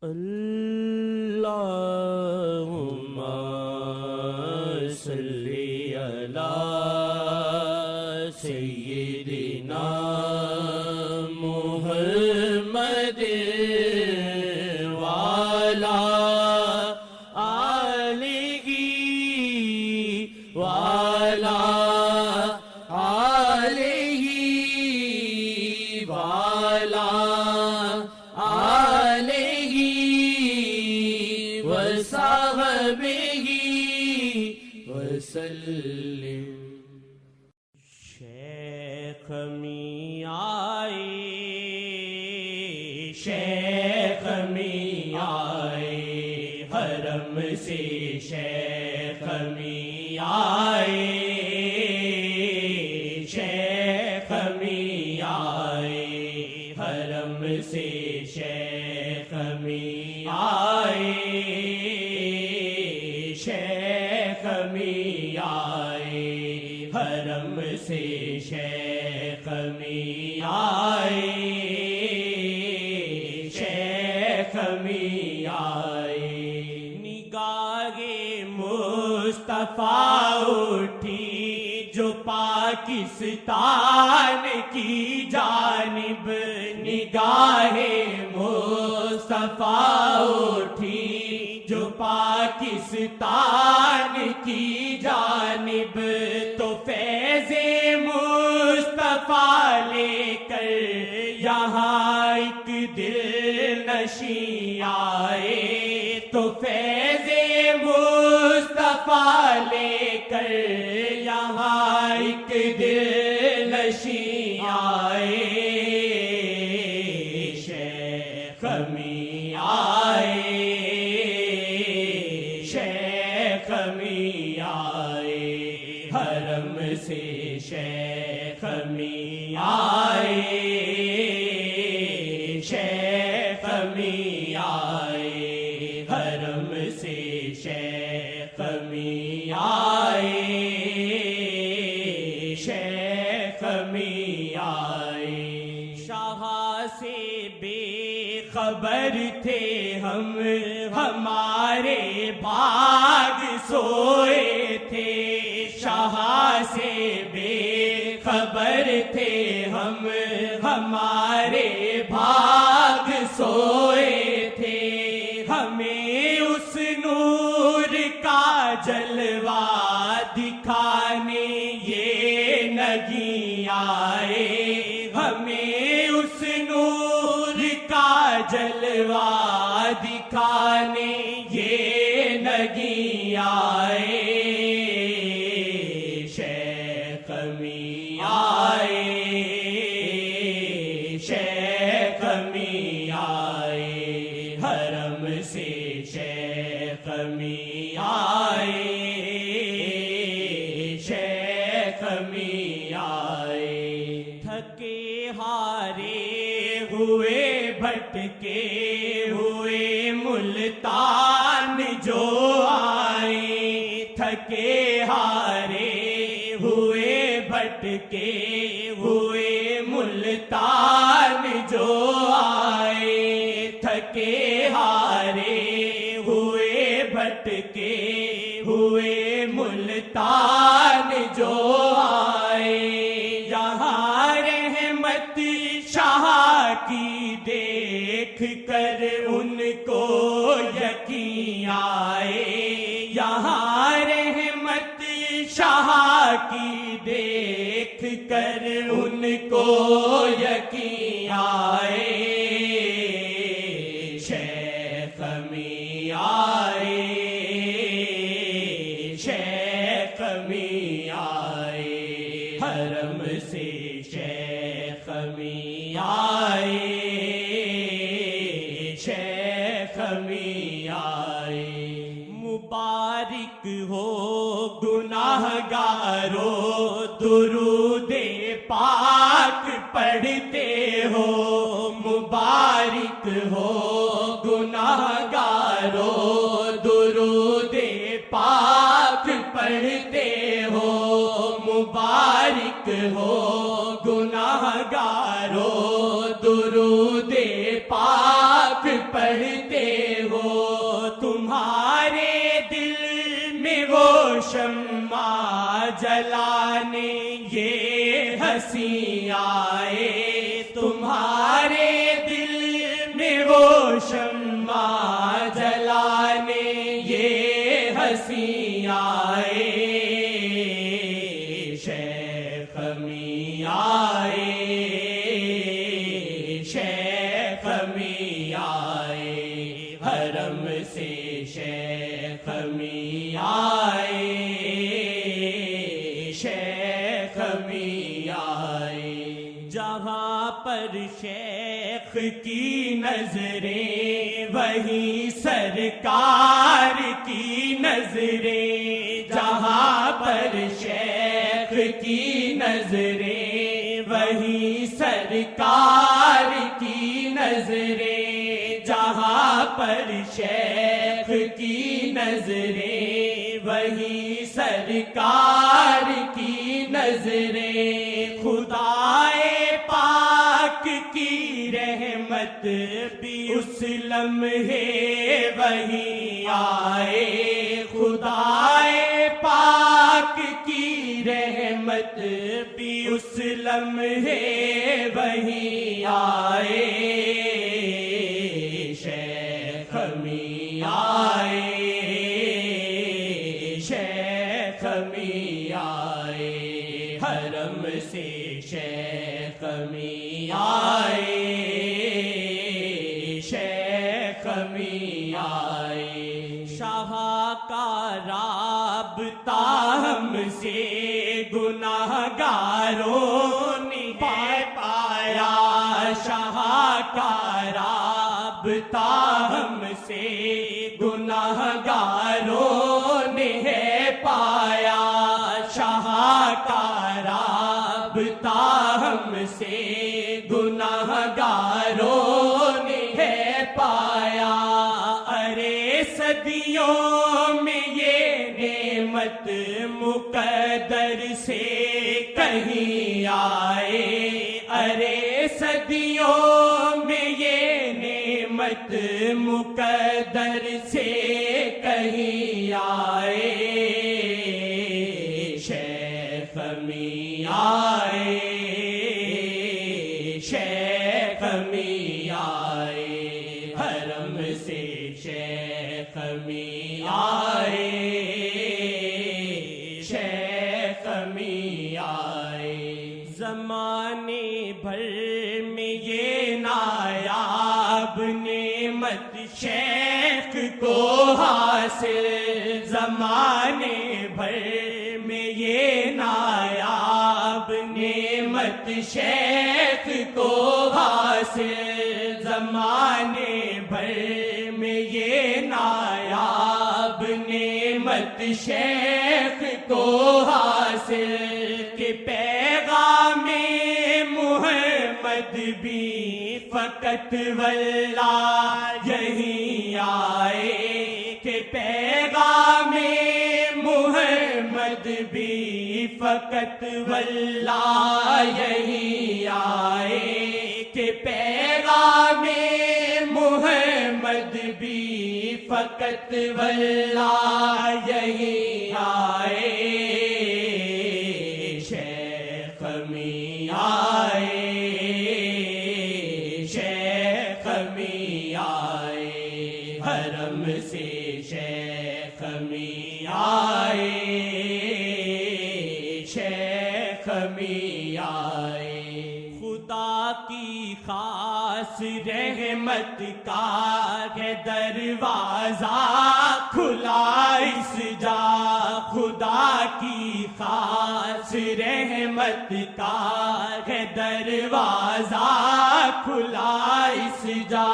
اللہم صلی علی سیدنا محمد وعلی آلہ وعلی آلہ وعلی وصحبہ وسلم۔ شیخ میاں آئے، شیخ میاں آئے، حرم سے شیخ میاں آئے، شیخ میاں آئے، حرم سے شیخ میاں آئے، شیخ میاں آئے، حرم سے شیخ میاں آئے، شیخ میاں آئے۔ نگاہ مصطفیٰ اٹھی جو پاکستان کی جانب، نگاہ مصطفیٰ اٹھی جو پاکستان کی جانب، تو فیض مصطفیٰ لے کر یہاں ایک دل نشیں آئے، تو فیض مصطفیٰ لے کر یہاں ایک دل نشیں آئے، شیخ میاں آئے، شیخ میاں آئے، حرم سے شیخ میاں آئے، شیخ میاں آئے، حرم سے شیخ میاں آئے، شیخ میاں آئے۔ شاہ سے بے خبر تھے ہم، ہمارے باغ سوئے تھے، شاہ سے بے خبر تھے ہم، ہمارے باغ سوئے تھے، ہمیں اس نور کا جلوہ دکھانے یہ نہیں آئے، ہمیں اس نور کا جلوہ دکھانے یہ نہیں آئے، شیخ میاں آئے، شیخ میاں آئے، حرم سے شیخ میاں آئے، شیخ میاں آئے۔ تھکے ہارے ہوئے بھٹکے ہوئے ملتان جو آئے، تھکے ہارے ہوئے بھٹکے ہوئے ملتان جو آئے، تھکے ہارے ہوئے بھٹکے ہوئے ملتان جو آئے، یہاں رحمت شاہ کی دیکھ کر ان کو یقین آئے، یہاں رحمت شاہ کی دیکھ کر ان کو یقین آئے، شیخ میاں آئے، شیخ میاں آئے، حرم سے شیخ میاں آئے، شیخ میاں آئے۔ مبارک ہو گناہگارو درود پاک پڑھتے ہو، مبارک ہو گناہگارو درود پاک پڑھتے ہو، مبارک ہو گناہگارو درود پاک پڑھتے ہو، تمہارے دل میں وہ شمع جلانے یہ ہنسی آئے، تمہارے دل میں وہ شمع جلانے یہ ہنسی آئے، شیخ میاں آئے، شیخ میاں آئے، حرم سے شیخ میاں آئے، شیخ میاں آئے، جہاں پر شیخ کی نظریں وہیں سرکار کی نظریں، جہاں پر شیخ کی نظریں وہیں سرکار کی نظریں، جہاں پر شیخ کی نظریں وہیں سرکار کی نظریں، خدائے پاک کی رحمت بھی اس لمحے وہیں آئے، خدائے پاک کی رحمت بھی اس لمحے وہیں آئے، شیخ میاں آئے، شیخ میاں آئے، حرم سے شیخ میاں آئے، شیخ میاں آئے، شاہ کا رابطہ ہم سے گناہگاروں نے پایا، شاہ کا رابطہ ہم سے گناہگاروں نے پایا، شاہ کا رابطہ ہم سے گناہگاروں نے پایا، ارے صدیوں میں یہ نعمت مقدر سے کہیں آئے، ارے صدیوں میں یہ نعمت مقدر سے کہیں آئے، شیخ میاں آئے، شیخ میاں آئے، حرم سے شیخ میاں آئے، شیخ میاں آئے، زمانے بھر میں یہ نایاب نعمت شیخ کو حاصل، زمانے بھر میں یہ نایاب نعمت شیخ کو حاصل، زمانے بھر میں یہ نایاب نعمت شیخ کو حاصل، کہ پیغام محمد بھی فقط واللہ یہی آئے، کہ پیغام محمد بھی فقط واللہ یہی آئے، کہ پیغام محمد بھی فقط واللہ یہی آئے، شیخ میاں آئے، شیخ میاں آئے، حرم سے شیخ میاں آئے، شیخ میاں آئے، خدا کی خاص رحمت کا ہے دروازہ کھلا اس جا، خدا کی خاص رحمت کا ہے دروازہ کھلا اس جا،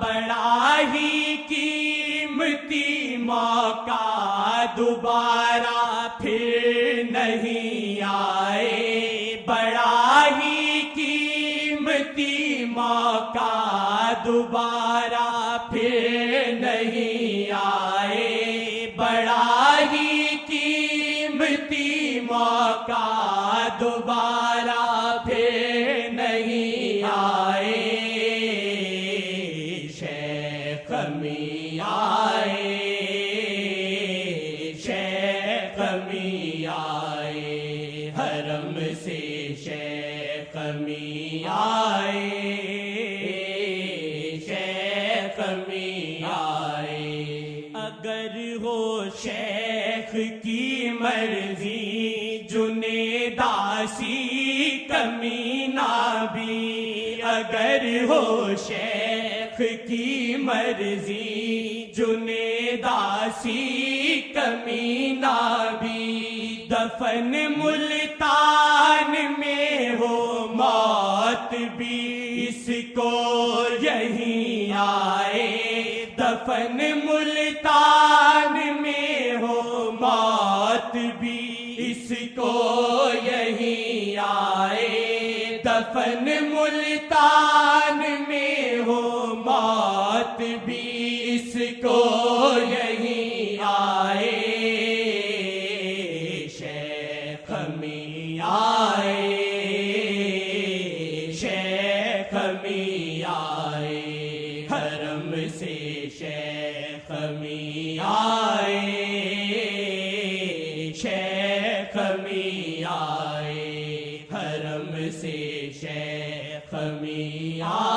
بڑا ہی قیمتی موقع دوبارہ پھر نہیں آئے، بڑا ہی قیمتی موقع دوبارہ پھر نہیں آئے، بڑا ہی قیمتی موقع دوبارہ پھر نہیں آئے، آئے حرم سے شیخ می آئے شیخ می آئے اگر ہو شیخ کی مرضی جنید آسی کمی نہ بھی اگر ہو شیخ کی مرضی جنید آسی کمی نہ بھی دفن ملتان میں ہو موت بھی اس کو یہیں آئے دفن ملتان میں ہو موت بھی اس کو یہیں آئے دفن ملتان میں ہو موت بھی اس کو یہیں آئے شیخ می آئے شیخ می آئے حرم سے شیخ می آئے شیخ می آئے حرم سے شیخ می آئے